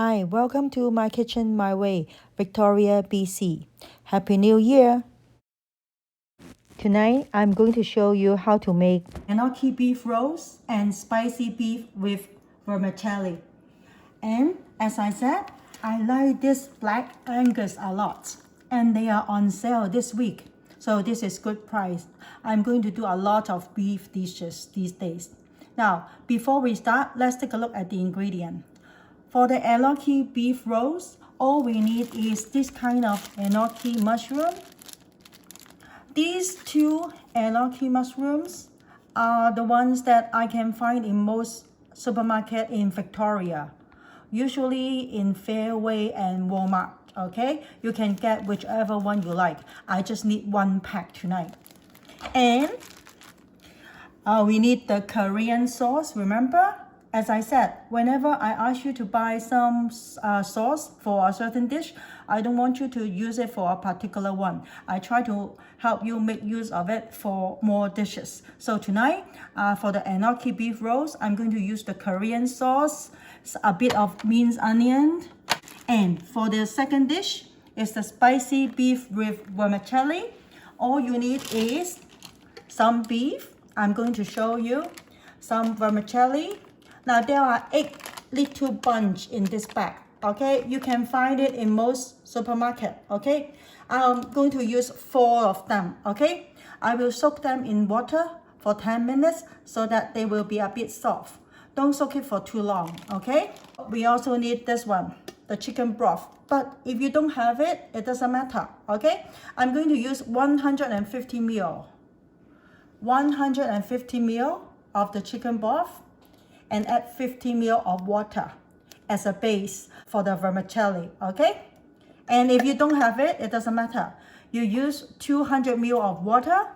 Hi, welcome to my kitchen, my way, Victoria, BC. Happy New Year! Tonight, I'm going to show you how to make Enoki beef roast and spicy beef with vermicelli. And as I said, I like this Black Angus a lot. And they are on sale this week. So this is good price. I'm going to do a lot of beef dishes these days. Now, before we start, let's take a look at the ingredient. For the Enoki beef roast, all we need is this kind of Enoki mushroom. These two Enoki mushrooms are the ones that I can find in most supermarkets in Victoria, usually in Fairway and Walmart. Okay, you can get whichever one you like. I just need one pack tonight. And we need the Korean sauce, remember? As I said, whenever I ask you to buy some sauce for a certain dish, I don't want you to use it for a particular one. I try to help you make use of it for more dishes. So tonight, for the Enoki beef roast, I'm going to use the Korean sauce, a bit of minced onion. And for the second dish, is the spicy beef with vermicelli. All you need is some beef. I'm going to show you some vermicelli. Now there are 8 little bunch in this bag. Okay, you can find it in most supermarket. Okay, I'm going to use 4 of them. Okay, I will soak them in water for 10 minutes so that they will be a bit soft. Don't soak it for too long. Okay, we also need this one, the chicken broth. But if you don't have it, it doesn't matter. Okay, I'm going to use 150 ml. 150 ml of the chicken broth and add 50 ml of water as a base for the vermicelli, okay? And if you don't have it, it doesn't matter. You use 200 ml of water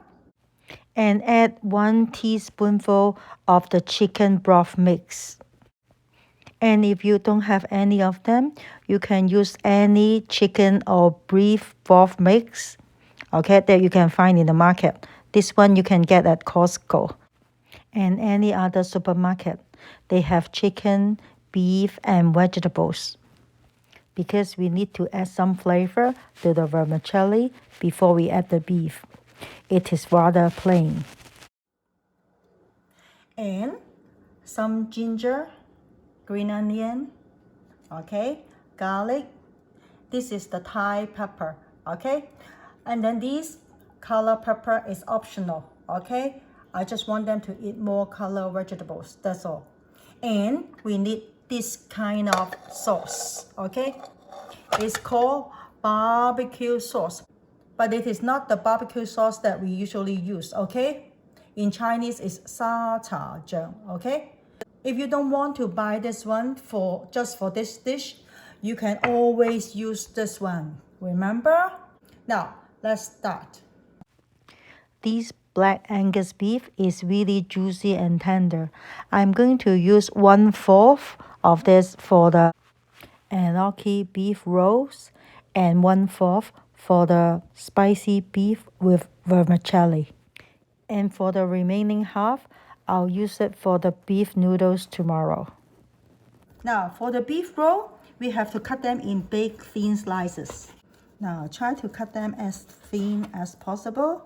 and add 1 teaspoonful of the chicken broth mix. And if you don't have any of them, you can use any chicken or beef broth mix, okay, that you can find in the market. This one you can get at Costco and any other supermarket. They have chicken, beef, and vegetables. Because we need to add some flavor to the vermicelli before we add the beef. It is rather plain. And some ginger, green onion, okay, garlic. This is the Thai pepper, okay? And then this color pepper is optional, okay? I just want them to eat more color vegetables, that's all. And we need this kind of sauce, okay? It's called barbecue sauce, but it is not the barbecue sauce that we usually use, okay? In Chinese, it's 沙茶酱, okay? If you don't want to buy this one just for this dish, you can always use this one, remember? Now, let's start. This Black Angus beef is really juicy and tender. I'm going to use 1/4 of this for the Enoki beef roast and 1/4 for the spicy beef with vermicelli. And for the remaining half, I'll use it for the beef noodles tomorrow. Now, for the beef roll, we have to cut them in big, thin slices. Now, try to cut them as thin as possible.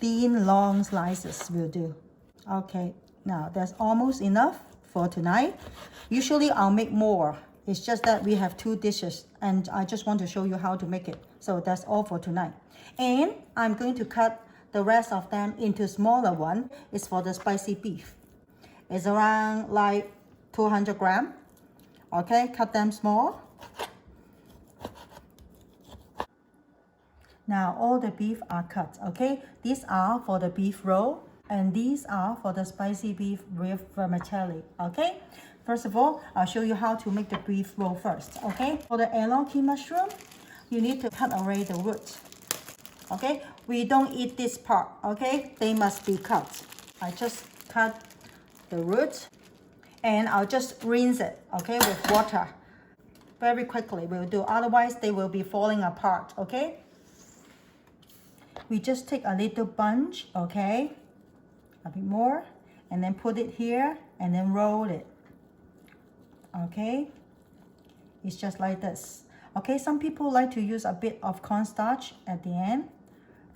Thin, long slices will do. Okay, now that's almost enough for tonight. Usually, I'll make more. It's just that we have 2 dishes, and I just want to show you how to make it. So that's all for tonight. And I'm going to cut the rest of them into smaller one. It's for the spicy beef. It's around like 200 grams. Okay, cut them small. Now all the beef are cut, okay? These are for the beef roll and these are for the spicy beef with vermicelli, okay? First of all, I'll show you how to make the beef roll first, okay? For the Enoki mushroom, you need to cut away the root, okay? We don't eat this part, okay? They must be cut. I just cut the root and I'll just rinse it, okay, with water. Very quickly will do, otherwise they will be falling apart, okay? We just take a little bunch, okay, a bit more, and then put it here and then roll it. Okay, it's just like this. Okay, some people like to use a bit of cornstarch at the end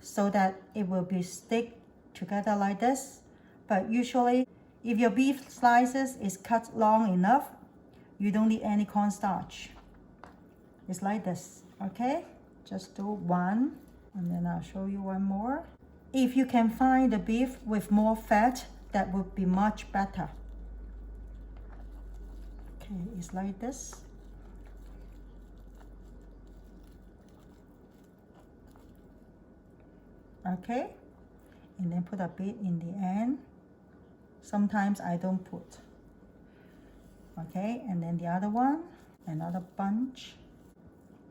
so that it will be stick together like this. But usually, if your beef slices is cut long enough, you don't need any cornstarch. It's like this, okay? Just do one, and then I'll show you one more. If you can find the beef with more fat, that would be much better. Okay, it's like this. Okay, and then put a bit in the end. Sometimes I don't put. Okay, and then the other one, another bunch.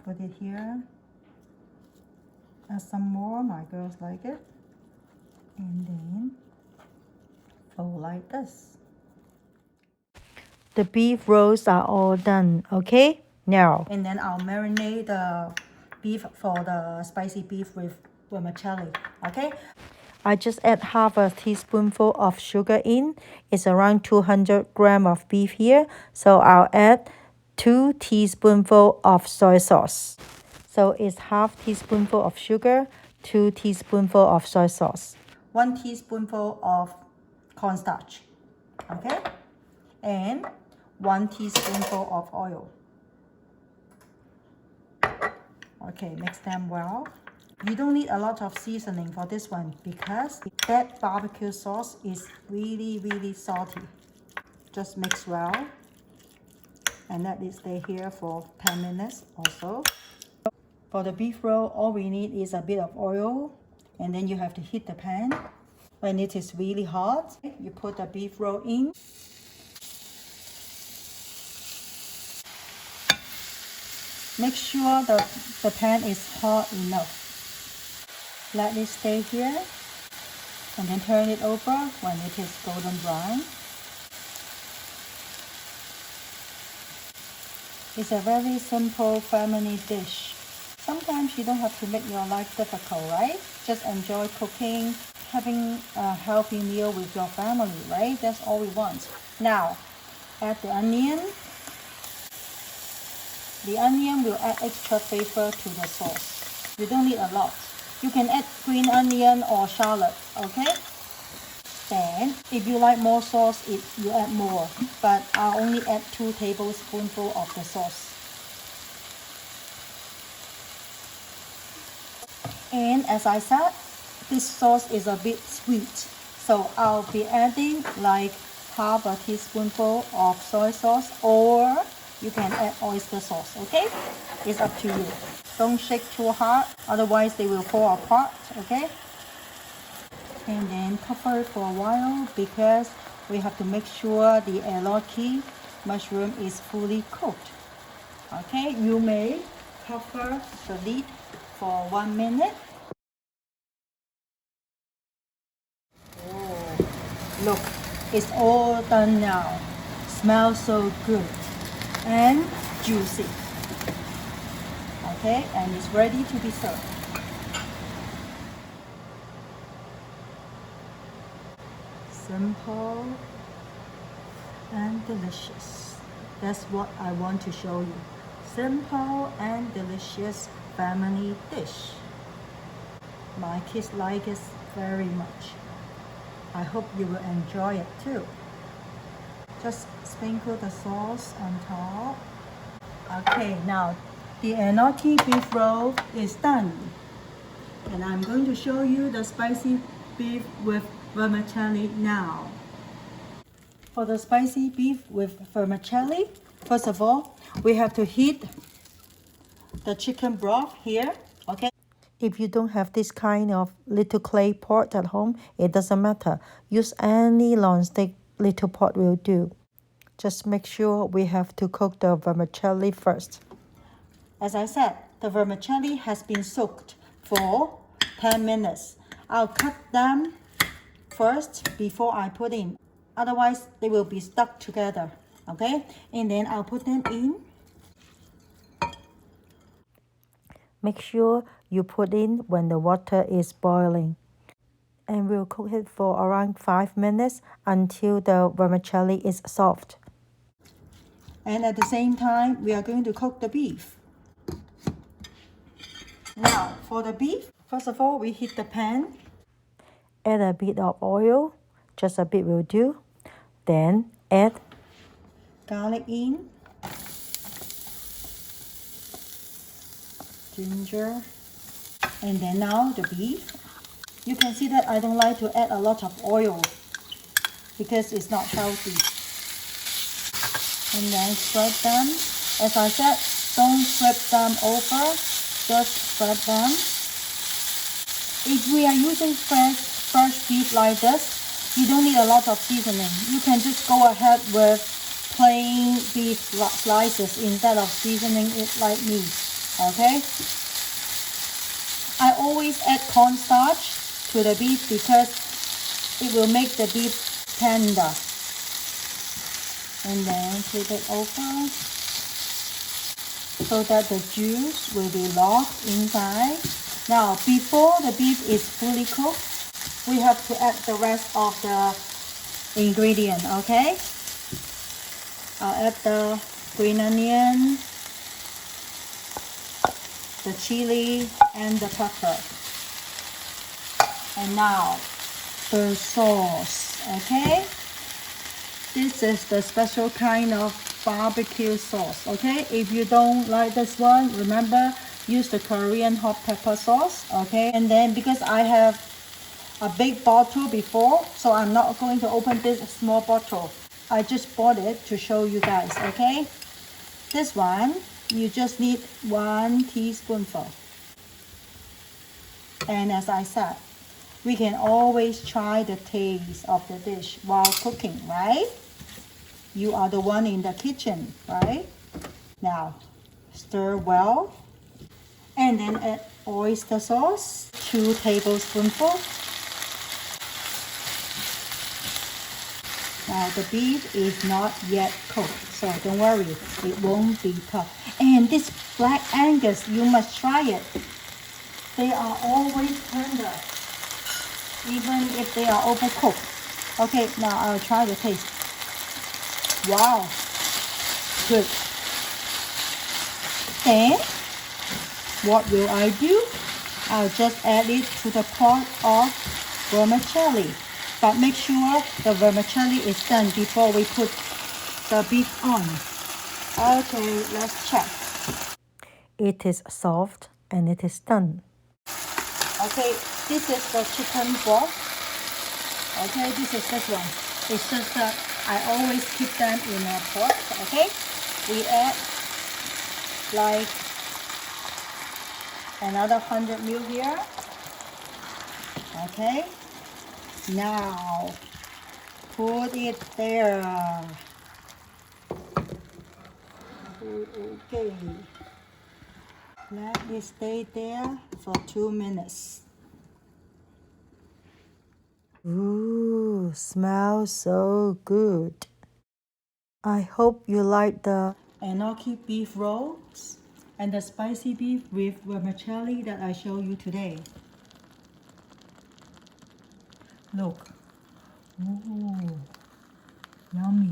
Put it here. Add some more, my girls like it. And then fold like this. The beef rolls are all done, okay? Now. And then I'll marinate the beef for the spicy beef with vermicelli, okay? I just add half a teaspoonful of sugar in. It's around 200 grams of beef here. So I'll add 2 teaspoonfuls of soy sauce. So it's half teaspoonful of sugar, 2 teaspoonfuls of soy sauce, 1 teaspoonful of cornstarch, okay? And 1 teaspoonful of oil. Okay, mix them well. You don't need a lot of seasoning for this one because that barbecue sauce is really salty. Just mix well and let it stay here for 10 minutes or so. For the beef roll, all we need is a bit of oil, and then you have to heat the pan. When it is really hot, you put the beef roll in. Make sure the pan is hot enough. Let it stay here and then turn it over when it is golden brown. It's a very simple family dish. Sometimes you don't have to make your life difficult, right? Just enjoy cooking, having a healthy meal with your family, right? That's all we want. Now, add the onion. The onion will add extra flavor to the sauce. You don't need a lot. You can add green onion or shallot, okay? Then, if you like more sauce, you add more. But I'll only add 2 tablespoonfuls of the sauce. And as I said, this sauce is a bit sweet. So I'll be adding like half a teaspoonful of soy sauce, or you can add oyster sauce, okay? It's up to you. Don't shake too hard, otherwise they will fall apart, okay? And then cover it for a while because we have to make sure the Enoki mushroom is fully cooked. Okay, you may cover the lid for 1 minute. Oh, look, it's all done now. Smells so good and juicy. Okay, and it's ready to be served. Simple and delicious. That's what I want to show you. Simple and delicious family dish. My kids like it very much. I hope you will enjoy it too. Just sprinkle the sauce on top. Okay, now the Enoki beef roll is done. And I'm going to show you the spicy beef with vermicelli now. For the spicy beef with vermicelli, first of all, we have to heat the chicken broth here, okay? If you don't have this kind of little clay pot at home, it doesn't matter. Use any non-stick little pot will do. Just make sure we have to cook the vermicelli first. As I said, the vermicelli has been soaked for 10 minutes. I'll cut them first before I put in. Otherwise, they will be stuck together, okay? And then I'll put them in. Make sure you put in when the water is boiling. And we'll cook it for around 5 minutes until the vermicelli is soft. And at the same time, we are going to cook the beef. Now, for the beef, first of all, we heat the pan. Add a bit of oil, just a bit will do. Then add garlic in, ginger, and then now the beef. You can see that I don't like to add a lot of oil because it's not healthy. And then spread them. As I said, don't flip them over, just spread them. If we are using fresh beef like this, you don't need a lot of seasoning. You can just go ahead with plain beef slices instead of seasoning it like me. Okay? I always add cornstarch to the beef because it will make the beef tender. And then flip it over so that the juice will be locked inside. Now, before the beef is fully cooked, we have to add the rest of the ingredient, okay? I'll add the green onion, the chili, and the pepper. And now, the sauce, okay? This is the special kind of barbecue sauce, okay? If you don't like this one, remember, use the Korean hot pepper sauce, okay? And then because I have a big bottle before, so I'm not going to open this small bottle. I just bought it to show you guys, okay? This one, you just need 1 teaspoonful. And as I said, we can always try the taste of the dish while cooking, right? You are the one in the kitchen, right? Now, stir well. And then add oyster sauce, 2 tablespoonfuls. Now, the beef is not yet cooked, so don't worry, it won't be tough. And this Black Angus, you must try it. They are always tender, even if they are overcooked. Okay, now I'll try the taste. Wow, good. And what will I do? I'll just add it to the pot of vermicelli. But make sure the vermicelli is done before we put the beef on. Okay, let's check. It is soft and it is done. Okay, this is the chicken broth. Okay, this is this one. It's just that I always keep them in a pot. Okay, we add like another 100 ml here. Okay, now put it there. Okay, let it stay there for 2 minutes. Ooh, smells so good. I hope you like the Enoki beef rolls and the spicy beef with vermicelli that I showed you today. Look. Ooh, yummy.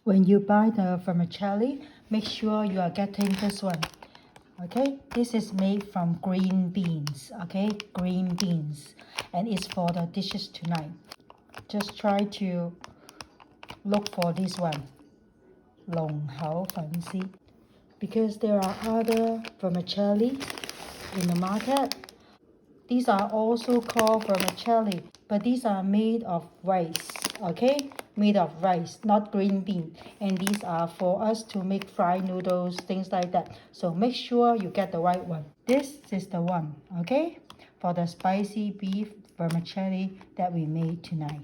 When you buy the vermicelli, make sure you are getting this one. Okay, this is made from green beans. Okay, green beans, and it's for the dishes tonight. Just try to look for this one, 龍口粉絲, because there are other vermicelli in the market. These are also called vermicelli, but these are made of rice, okay? Made of rice, not green bean. And these are for us to make fried noodles, things like that. So make sure you get the right one. This is the one, okay? For the spicy beef vermicelli that we made tonight.